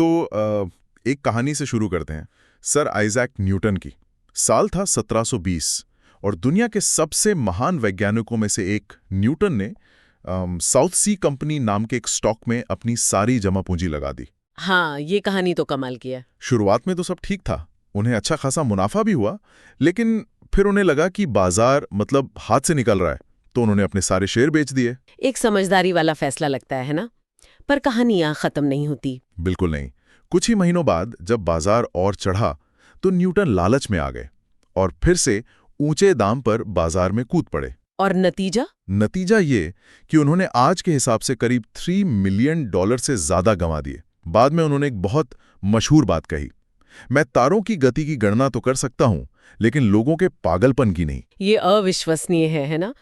तो एक कहानी से शुरू करते हैं। सर आइजैक न्यूटन की। साल था 1720 और दुनिया के सबसे महान वैज्ञानिकों में से एक न्यूटन ने साउथ सी कंपनी नाम के एक स्टॉक में अपनी सारी जमा पूंजी लगा दी। हाँ, ये कहानी तो कमाल की है। शुरुआत में तो सब ठीक था, उन्हें अच्छा खासा मुनाफा भी हुआ, लेकिन फिर उन्हें लगा कि बाजार हाथ से निकल रहा है, तो उन्होंने अपने सारे शेयर बेच दिए। एक समझदारी वाला फैसला लगता है ना? पर कहानी यहाँ खत्म नहीं होती। बिल्कुल नहीं। कुछ ही महीनों बाद जब बाजार और चढ़ा तो न्यूटन लालच में आ गए और फिर से ऊंचे दाम पर बाजार में कूद पड़े। और नतीजा ये कि उन्होंने आज के हिसाब से करीब $3 मिलियन से ज्यादा गंवा दिए। बाद में उन्होंने एक बहुत मशहूर बात कही, मैं तारों की गति की गणना तो कर सकता हूं, लेकिन लोगों के पागलपन की नहीं। ये अविश्वसनीय है ना?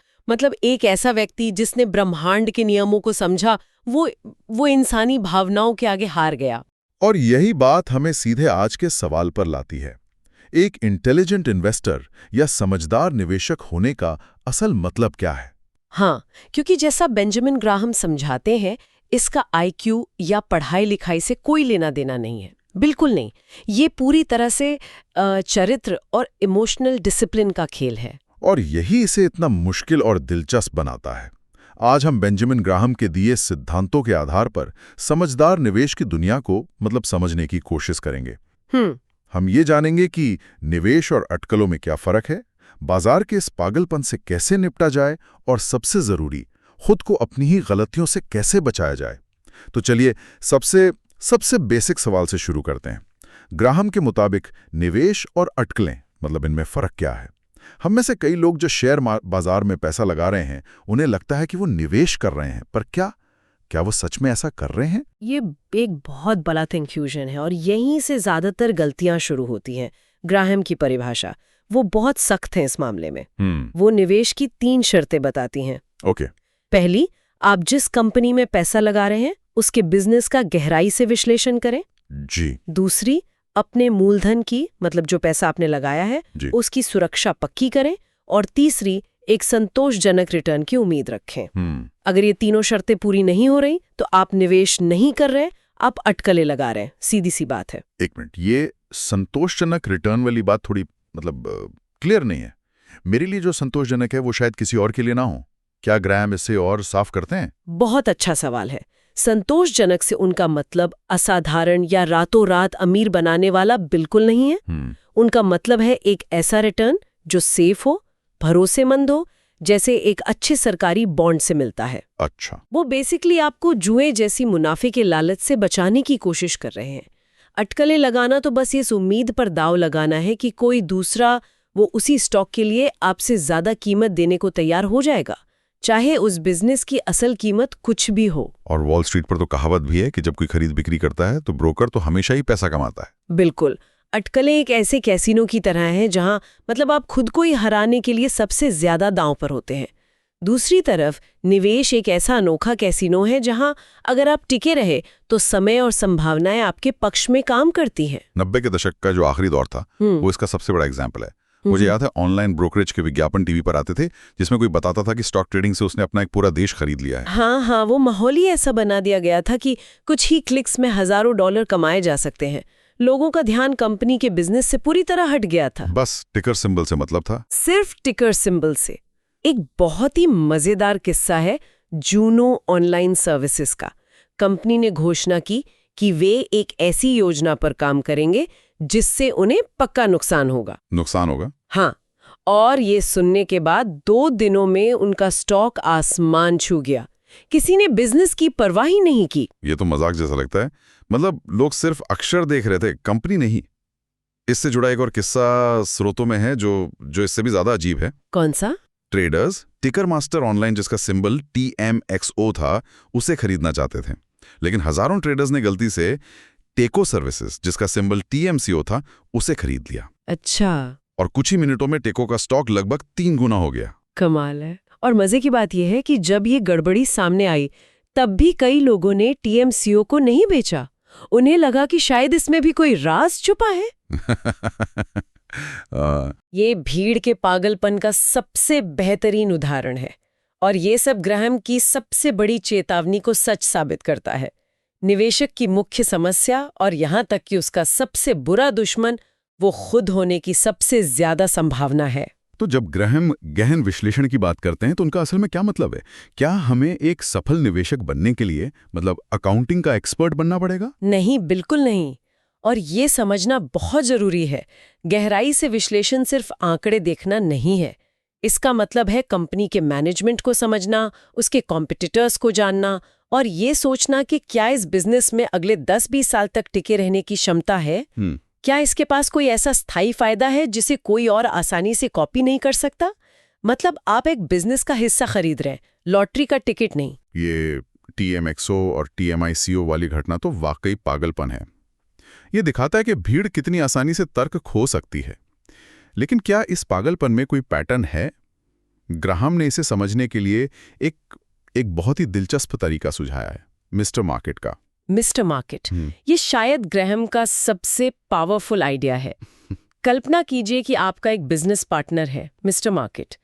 एक ऐसा व्यक्ति जिसने ब्रह्मांड के नियमों को समझा, वो इंसानी भावनाओं के आगे हार गया। और यही बात हमें सीधे आज के सवाल पर लाती है। एक इंटेलिजेंट इन्वेस्टर या समझदार निवेशक होने का असल मतलब क्या है? हाँ, क्योंकि जैसा बेंजामिन ग्राहम समझाते हैं, इसका IQ या पढ़ाई लिखाई से कोई लेना देना नहीं है। बिल्कुल नहीं। ये पूरी तरह से चरित्र और इमोशनल डिसिप्लिन का खेल है। और यही इसे इतना मुश्किल और दिलचस्प बनाता है। आज हम बेंजामिन ग्राहम के दिए सिद्धांतों के आधार पर समझदार निवेश की दुनिया को समझने की कोशिश करेंगे। हम ये जानेंगे कि निवेश और अटकलों में क्या फर्क है, बाजार के इस पागलपन से कैसे निपटा जाए और सबसे जरूरी, खुद को अपनी ही गलतियों से कैसे बचाया जाए। तो चलिए सबसे बेसिक सवाल से शुरू करते हैं। ग्राहम के मुताबिक निवेश और अटकलें इनमें फर्क क्या है? हम में से कई लोग जो शेयर बाजार में पैसा लगा रहे हैं, उन्हें लगता है कि वो निवेश कर रहे हैं, पर क्या वो सच में ऐसा कर रहे हैं? ये एक बहुत बड़ा कंफ्यूजन है और यहीं से ज्यादातर गलतियां शुरू होती हैं। ग्राहम की परिभाषा वो बहुत सख्त है इस मामले में। वो निवेश की 3 शर्तें बताती हैं। ओके। पहली, आप जिस कंपनी में पैसा लगा रहे हैं उसके बिजनेस का गहराई से विश्लेषण करें। जी। दूसरी, अपने मूलधन की जो पैसा आपने लगाया है उसकी सुरक्षा पक्की करें। और तीसरी, एक संतोषजनक रिटर्न की उम्मीद रखें। अगर ये तीनों शर्तें पूरी नहीं हो रही तो आप निवेश नहीं कर रहे, आप अटकलें लगा रहे हैं। सीधी सी बात है। एक मिनट, ये संतोषजनक रिटर्न वाली बात थोड़ी क्लियर नहीं है। मेरे लिए जो संतोषजनक है वो शायद किसी और के लिए ना हो। क्या ग्राहम इससे और साफ करते हैं? बहुत अच्छा सवाल है। संतोषजनक से उनका मतलब असाधारण या रातों रात अमीर बनाने वाला बिल्कुल नहीं है। उनका मतलब है एक ऐसा रिटर्न जो सेफ हो, भरोसेमंद हो, जैसे एक अच्छे सरकारी बॉन्ड से मिलता है। अच्छा। वो बेसिकली आपको जुए जैसी मुनाफे के लालच से बचाने की कोशिश कर रहे हैं। अटकलें लगाना तो बस इस उम्मीद पर दाव लगाना है कि कोई दूसरा वो उसी स्टॉक के लिए आपसे ज्यादा कीमत देने को तैयार हो जाएगा, चाहे उस बिजनेस की असल कीमत कुछ भी हो। और वॉल स्ट्रीट पर तो कहावत भी है कि जब कोई खरीद बिक्री करता है तो ब्रोकर तो हमेशा ही पैसा कमाता है। बिल्कुल। अटकलें एक ऐसे कैसीनो की तरह हैं जहां आप खुद को ही हराने के लिए सबसे ज्यादा दांव पर होते हैं। दूसरी तरफ निवेश एक ऐसा अनोखा कैसीनो है जहां अगर आप टिके रहे तो समय और संभावनाएं आपके पक्ष में काम करती हैं। 90 के दशक का जो आखिरी दौर था वो इसका सबसे बड़ा एग्जाम्पल है। मुझे याद है ऑनलाइन ब्रोकरेज के विज्ञापन टीवी पर आते थे जिसमें कोई बताता था कि स्टॉक ट्रेडिंग से उसने अपना एक पूरा देश खरीद लिया है। हाँ, वो माहौल ही ऐसा बना दिया गया था कि कुछ ही क्लिक्स में हजारों डॉलर कमाए जा सकते हैं। लोगों का ध्यान कंपनी के बिजनेस से पूरी तरह हट गया था। बस टिकर सिंबल से मतलब था। सिर्फ टिकर सिंबल से। एक बहुत ही मजेदार किस्सा है जूनो ऑनलाइन सर्विसेज का। कंपनी ने घोषणा की कि वे एक ऐसी योजना पर काम करेंगे जिससे उन्हें पक्का नुकसान होगा। हाँ, और ये सुनने के बाद 2 दिनों में उनका स्टॉक आसमान छू गया। किसी ने बिजनेस की परवाह ही नहीं की। ये तो मजाक जैसा लगता है। लोग सिर्फ अक्षर देख रहे थे, कंपनी नहीं। इससे जुड़ा एक और किस्सा स्रोतों में है जो इससे भी ज्यादा अजीब है। कौन सा? ट्रेडर्स टिकर मास्टर ऑनलाइन जिसका सिंबल TMXO था उसे खरीदना चाहते थे, लेकिन हजारों ट्रेडर्स ने गलती से टेको सर्विसेज जिसका सिंबल TMCO था उसे खरीद लिया। अच्छा। और कुछ ही मिनटों में टेको का स्टॉक लगभग 3 गुना हो गया। कमाल है। और मजे की बात यह है कि जब ये गड़बड़ी सामने आई तब भी कई लोगों ने TMCO को नहीं बेचा। उन्हें लगा कि शायद इसमें भी कोई राज छुपा है। ये भीड़ के पागलपन का सबसे बेहतरीन उदाहरण है और ये सब ग्राहम की सबसे बड़ी चेतावनी को सच साबित करता है। निवेशक की मुख्य समस्या और यहाँ तक कि उसका सबसे बुरा दुश्मन वो खुद होने की सबसे ज्यादा संभावना है। तो जब ग्राहम गहन विश्लेषण की बात करते हैं तो उनका असल में क्या मतलब है? क्या हमें एक सफल निवेशक बनने के लिए मतलब अकाउंटिंग का एक्सपर्ट बनना पड़ेगा? नहीं, बिल्कुल नहीं। और ये समझना बहुत जरूरी है, गहराई से विश्लेषण सिर्फ आंकड़े देखना नहीं है। इसका मतलब है कंपनी के मैनेजमेंट को समझना, उसके कॉम्पिटिटर्स को जानना और ये सोचना कि क्या इस बिजनेस में अगले 10-20 साल तक टिके रहने की क्षमता है। क्या इसके पास कोई ऐसा स्थायी फायदा है जिसे कोई और आसानी से कॉपी नहीं कर सकता? मतलब आप एक बिजनेस का हिस्सा खरीद रहे हैं, लॉटरी का टिकट नहीं। ये TMXO और TMICO वाली घटना तो वाकई पागलपन है। ये दिखाता है कि भीड़ कितनी आसानी से तर्क खो सकती है। लेकिन क्या इस पागलपन में कोई पैटर्न है? ग्राहम ने इसे समझने के लिए एक बहुत ही दिलचस्प तरीका सुझाया है, मिस्टर मार्केट का। मिस्टर मार्केट, ये शायद ग्राहम का सबसे पावरफुल आइडिया है। कल्पना कीजिए कि आपका एक बिजनेस पार्टनर है, मिस्टर मार्केट।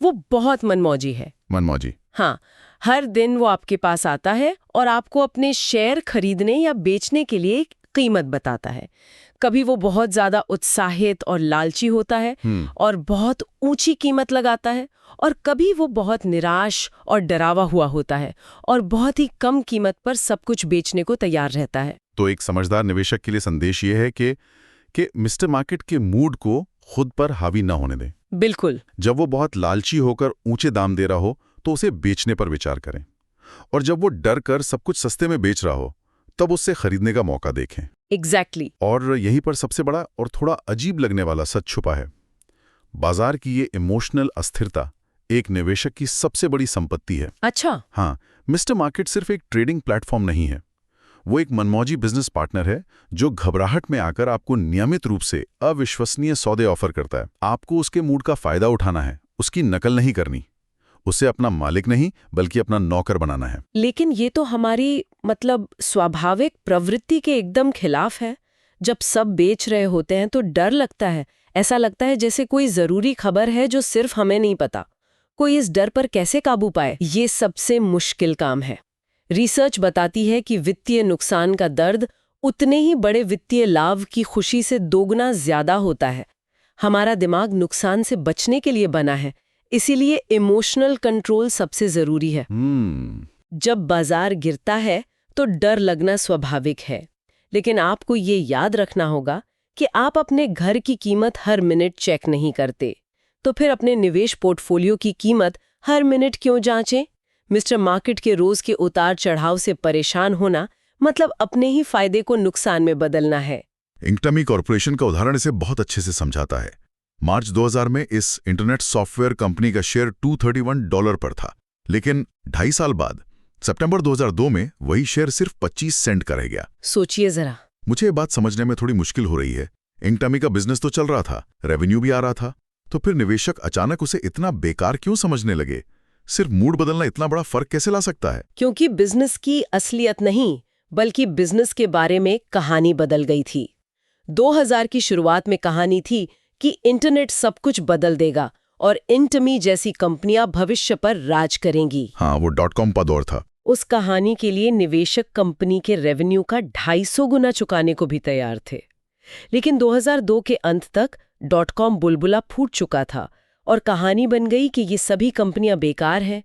वो बहुत मनमौजी है। मनमौजी? हाँ, हर दिन वो आपके पास आता है और आपको अपने शेयर खरीदने या बेचने के लिए कीमत बताता है। कभी वो बहुत ज्यादा उत्साहित और लालची होता है और बहुत ऊंची कीमत लगाता है, और कभी वो बहुत निराश और डरावा हुआ होता है और बहुत ही कम कीमत पर सब कुछ बेचने को तैयार रहता है। तो एक समझदार निवेशक के लिए संदेश ये है कि मिस्टर मार्केट के मूड को खुद पर हावी न होने दें। बिल्कुल। जब वो बहुत लालची होकर ऊंचे दाम दे रहा हो तो उसे बेचने पर विचार करें, और जब वो डर कर सब कुछ सस्ते में बेच रहा हो तब उससे खरीदने का मौका देखें। एग्जैक्टली। और यहीं पर सबसे बड़ा और थोड़ा अजीब लगने वाला सच छुपा है। बाजार की ये इमोशनल अस्थिरता एक निवेशक की सबसे बड़ी संपत्ति है। अच्छा। हाँ, मिस्टर मार्केट सिर्फ एक ट्रेडिंग प्लेटफॉर्म नहीं है। वो एक मनमौजी बिजनेस पार्टनर है जो घबराहट में आकर आपको नियमित रूप से अविश्वसनीय सौदे ऑफर करता है। आपको उसके मूड का फायदा उठाना है, उसकी नकल नहीं करनी। उसे अपना मालिक नहीं बल्कि अपना नौकर बनाना है। लेकिन ये तो हमारी स्वाभाविक प्रवृत्ति के एकदम खिलाफ है। जब सब बेच रहे होते हैं तो डर लगता है। ऐसा लगता है जैसे कोई जरूरी खबर है जो सिर्फ हमें नहीं पता। कोई इस डर पर कैसे काबू पाए, ये सबसे मुश्किल काम है। रिसर्च बताती है कि वित्तीय नुकसान का दर्द उतने ही बड़े वित्तीय लाभ की खुशी से दोगुना ज्यादा होता है। हमारा दिमाग नुकसान से बचने के लिए बना है, इसीलिए इमोशनल कंट्रोल सबसे जरूरी है। जब बाजार गिरता है तो डर लगना स्वाभाविक है, लेकिन आपको ये याद रखना होगा कि आप अपने घर की कीमत हर मिनट चेक नहीं करते। तो फिर अपने निवेश पोर्टफोलियो की कीमत हर मिनट क्यों जांचें? मिस्टर मार्केट के रोज के उतार चढ़ाव से परेशान होना मतलब अपने ही फायदे को नुकसान में बदलना है। इंकटमी कॉर्पोरेशन का उदाहरण इसे बहुत अच्छे से समझाता है। मार्च 2000 में इस इंटरनेट सॉफ्टवेयर कंपनी का शेयर $231 पर था, लेकिन 2.5 साल बाद सितंबर 2002 में वही शेयर सिर्फ 25 सेंट का रह गया। सोचिए जरा। मुझे ये बात समझने में थोड़ी मुश्किल हो रही है। इंकटमी का बिजनेस तो चल रहा था, रेवेन्यू भी आ रहा था, तो फिर निवेशक अचानक उसे इतना बेकार क्यों समझने लगे? सिर्फ मूड बदलना इतना बड़ा फर्क कैसे ला सकता है? क्योंकि बिजनेस की असलियत नहीं, बल्कि बिजनेस के बारे में कहानी बदल गई थी। 2000 की शुरुआत में कहानी थी कि इंटरनेट सब कुछ बदल देगा और इंटमी जैसी कंपनियां भविष्य पर राज करेंगी। हाँ, वो .com का दौर था। उस कहानी के लिए निवेशक कंपनी के रेवेन्यू का 250 गुना चुकाने को भी तैयार थे। लेकिन 2002 के अंत तक .com बुलबुला फूट चुका था और कहानी बन गई कि ये सभी कंपनियां बेकार हैं।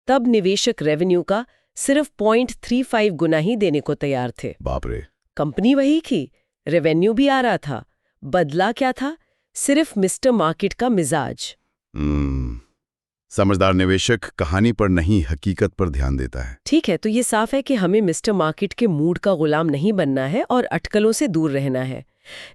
तब निवेशक रेवेन्यू का सिर्फ 0.35 गुना ही देने को तैयार थे। बाप रे। कंपनी वही थी, रेवेन्यू भी आ रहा था। बदला क्या था? सिर्फ मिस्टर मार्केट का मिजाज। समझदार निवेशक कहानी पर नहीं, हकीकत पर ध्यान देता है। ठीक है, तो ये साफ है कि हमें मिस्टर मार्केट के मूड का गुलाम नहीं बनना है और अटकलों से दूर रहना है।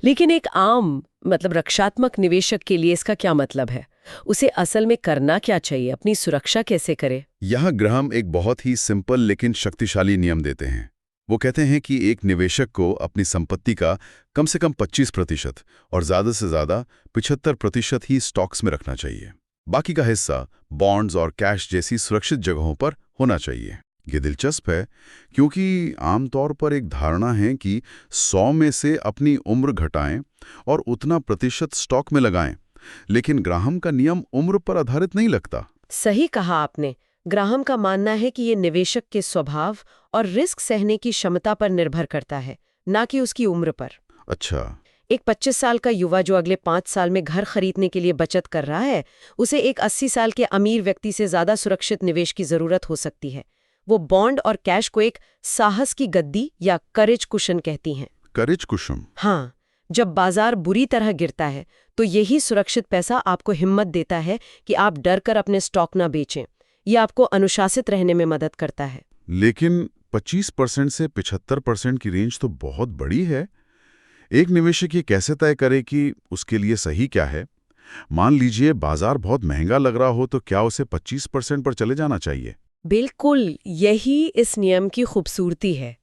लेकिन एक आम रक्षात्मक निवेशक के लिए इसका क्या मतलब है? उसे असल में करना क्या चाहिए? अपनी सुरक्षा कैसे करे? यहाँ ग्राहम एक बहुत ही सिंपल लेकिन शक्तिशाली नियम देते हैं। वो कहते हैं कि एक निवेशक को अपनी संपत्ति का कम से कम 25% और ज़्यादा से ज़्यादा 75% ही स्टॉक्स में रखना चाहिए। बाकी का हिस्सा बॉन्ड्स और कैश जैसी सुरक्षित जगहों पर होना चाहिए। ये दिलचस्प है क्योंकि आमतौर पर एक धारणा है कि 100 में से अपनी उम्र घटाएं और उतना प्रतिशत स्टॉक में लगाएं, लेकिन ग्राहम का नियम उम्र पर आधारित नहीं लगता। सही कहा आपने। ग्राहम का मानना है कि ये निवेशक के स्वभाव और रिस्क सहने की क्षमता पर निर्भर करता है, ना कि उसकी उम्र पर। अच्छा। एक 25 साल का युवा जो अगले 5 साल में घर खरीदने के लिए बचत कर रहा है, उसे एक 80 साल के अमीर व्यक्ति से ज्यादा सुरक्षित निवेश की जरूरत हो सकती है। वो बॉन्ड और कैश को एक साहस की गद्दी या करेज कुशन कहती हैं। करेज कुशन? हाँ, जब बाजार बुरी तरह गिरता है तो यही सुरक्षित पैसा आपको हिम्मत देता है कि आप डर कर अपने स्टॉक ना बेचें। ये आपको अनुशासित रहने में मदद करता है। लेकिन 25% से 75% की रेंज तो बहुत बड़ी है। एक निवेशक ये कैसे तय करे कि उसके लिए सही क्या है? मान लीजिए बाजार बहुत महंगा लग रहा हो, तो क्या उसे 25% पर चले जाना चाहिए? बिल्कुल, यही इस नियम की खूबसूरती है।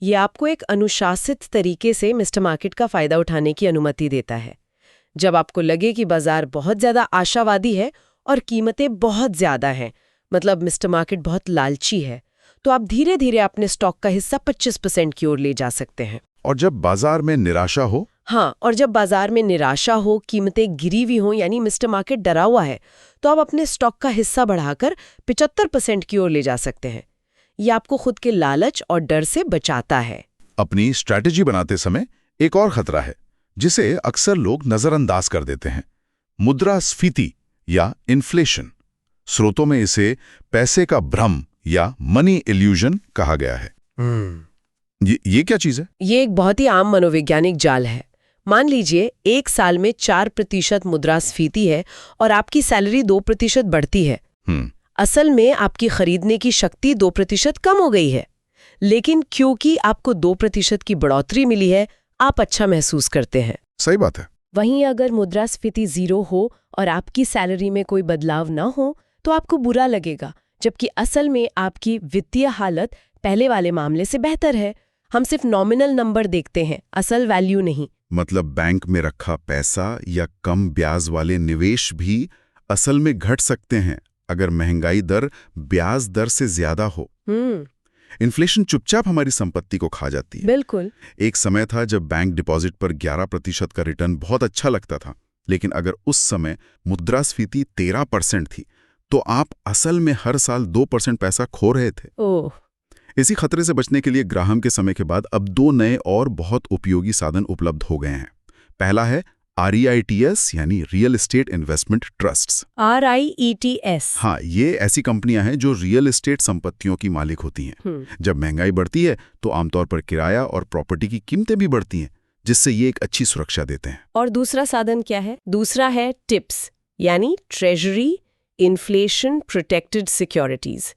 ये आपको एक अनुशासित तरीके से मिस्टर मार्केट का फायदा उठाने की अनुमति देता है। जब आपको लगे कि बाजार बहुत ज्यादा आशावादी है और कीमतें बहुत ज्यादा हैं, मतलब मिस्टर मार्केट बहुत लालची है, तो आप धीरे धीरे अपने स्टॉक का हिस्सा 25% की ओर ले जा सकते हैं। और जब बाजार में निराशा हो? हाँ, और जब बाजार में निराशा हो, कीमतें गिरी हुई हों, यानी मिस्टर मार्केट डरा हुआ है, तो आप अपने स्टॉक का हिस्सा बढ़ाकर 75% की ओर ले जा सकते हैं। ये आपको खुद के लालच और डर से बचाता है। अपनी स्ट्रैटेजी बनाते समय एक और खतरा है जिसे अक्सर लोग नजरअंदाज कर देते हैं, मुद्रास्फीति या इन्फ्लेशन। स्रोतों में इसे पैसे का भ्रम या मनी इल्यूजन कहा गया है। ये क्या चीज है? ये एक बहुत ही आम मनोवैज्ञानिक जाल है। मान लीजिए 1 साल में 4% मुद्रास्फीति है और आपकी सैलरी 2% बढ़ती है। असल में आपकी खरीदने की शक्ति 2% कम हो गई है, लेकिन क्योंकि आपको 2% की बढ़ोतरी मिली है, आप अच्छा महसूस करते हैं। सही बात है। वहीं अगर मुद्रास्फीति 0 हो और आपकी सैलरी में कोई बदलाव ना हो, तो आपको बुरा लगेगा, जबकि असल में आपकी वित्तीय हालत पहले वाले मामले से बेहतर है। हम सिर्फ नॉमिनल नंबर देखते हैं, असल वैल्यू नहीं। मतलब बैंक में रखा पैसा या कम ब्याज वाले निवेश भी असल में घट सकते हैं अगर महंगाई दर ब्याज दर से ज्यादा हो। इन्फ्लेशन चुपचाप हमारी संपत्ति को खा जाती है। बिल्कुल। एक समय था जब बैंक डिपॉजिट पर 11% का रिटर्न बहुत अच्छा लगता था, लेकिन अगर उस समय मुद्रास्फीति 13% थी, तो आप असल में हर साल 2% पैसा खो रहे थे। ओह। इसी खतरे से बचने के लिए ग्राहम के समय के बाद अब 2 नए और बहुत उपयोगी साधन उपलब्ध हो गए हैं। पहला है REITs यानी real estate investment trusts. REITs? हाँ, ये ऐसी कंपनियां हैं जो रियल एस्टेट संपत्तियों की मालिक होती हैं। जब महंगाई बढ़ती है तो आमतौर पर किराया और प्रॉपर्टी की कीमतें भी बढ़ती हैं, जिससे ये एक अच्छी सुरक्षा देते हैं। और दूसरा साधन क्या है? दूसरा है टिप्स यानी ट्रेजरी इन्फ्लेशन प्रोटेक्टेड सिक्योरिटीज।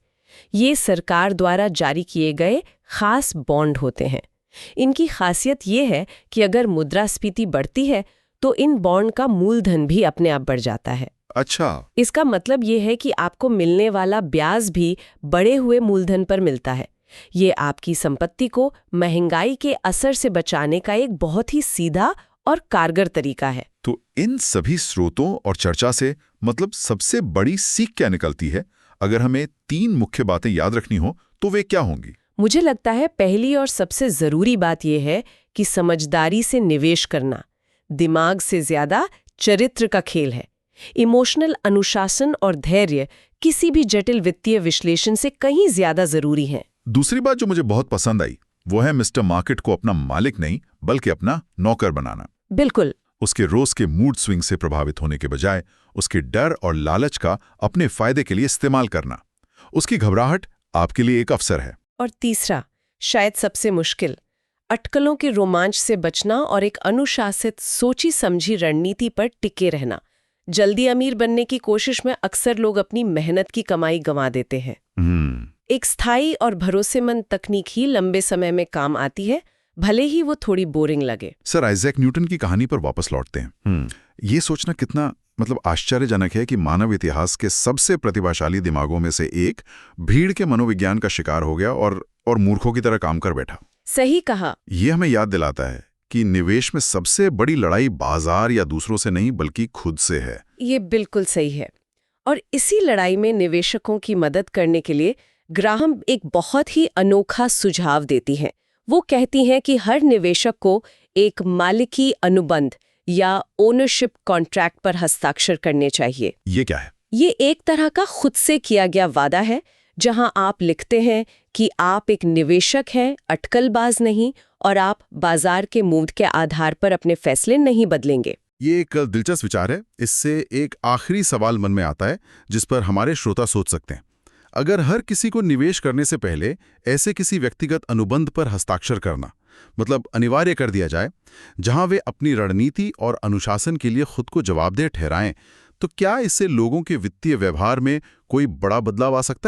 ये सरकार द्वारा जारी किए गए खास बॉन्ड होते हैं। इनकी खासियत ये है कि अगर मुद्रास्फीति बढ़ती है तो इन बॉन्ड का मूलधन भी अपने आप बढ़ जाता है। अच्छा। इसका मतलब ये है कि आपको मिलने वाला ब्याज भी बढ़े हुए मूलधन पर मिलता है। ये आपकी संपत्ति को महंगाई के असर से बचाने का एक बहुत ही सीधा और कारगर तरीका है। तो इन सभी स्रोतों और चर्चा से मतलब सबसे बड़ी सीख क्या निकलती है? अगर हमें 3 मुख्य बातें याद रखनी हो तो वे क्या होंगी? मुझे लगता है पहली और सबसे जरूरी बात यह है कि समझदारी से निवेश करना दिमाग से ज्यादा चरित्र का खेल है। इमोशनल अनुशासन और धैर्य किसी भी जटिल वित्तीय विश्लेषण से कहीं ज्यादा जरूरी है। दूसरी बात जो मुझे बहुत पसंद आई वो है मिस्टर मार्केट को अपना मालिक नहीं बल्कि अपना नौकर बनाना। बिल्कुल। उसके रोज के मूड स्विंग से प्रभावित होने के बजाय उसके डर और लालच का अपने फायदे के लिए इस्तेमाल करना। उसकी घबराहट आपके लिए एक अवसर है। और तीसरा, शायद सबसे मुश्किल, अटकलों के रोमांच से बचना और एक अनुशासित सोची समझी रणनीति पर टिके रहना। जल्दी अमीर बनने की कोशिश में अक्सर लोग अपनी मेहनत की कमाई गंवा देते हैं। एक स्थायी और भरोसेमंद तकनीक ही लंबे समय में काम आती है, भले ही वो थोड़ी बोरिंग लगे। सर आइजैक न्यूटन की कहानी पर वापस लौटते हैं। ये सोचना कितना आश्चर्यजनक है कि मानव इतिहास के सबसे प्रतिभाशाली दिमागों में से एक भीड़ के मनोविज्ञान का शिकार हो गया और मूर्खों की तरह काम कर बैठा। सही कहा। ये हमें याद दिलाता है कि निवेश में सबसे बड़ी लड़ाई बाजार या दूसरों से नहीं बल्कि खुद से है। ये बिल्कुल सही है। और इसी लड़ाई में निवेशकों की मदद करने के लिए ग्राहम एक बहुत ही अनोखा सुझाव देती हैं। वो कहती हैं कि हर निवेशक को एक मालिकी अनुबंध या ओनरशिप कॉन्ट्रैक्ट पर हस्ताक्षर करने चाहिए। ये क्या है? ये एक तरह का खुद से किया गया वादा है, जहां आप लिखते हैं कि आप एक निवेशक हैं, अटकलबाज नहीं, और आप बाजार के मूड के आधार पर अपने फैसले नहीं बदलेंगे। ये एक दिलचस्प विचार है। इससे एक आखिरी सवाल मन में आता है जिस पर हमारे श्रोता सोच सकते हैं। अगर हर किसी को निवेश करने से पहले ऐसे किसी व्यक्तिगत अनुबंध पर हस्ताक्षर करना, मतलब अनिवार्य कर दिया जाए, जहां वे अपनी रणनीति और अनुशासन के लिए खुद को जवाबदेह ठहराएं, तो क्या इससे लोगों के वित्तीय व्यवहार में कोई बड़ा बदलाव आ सकता है?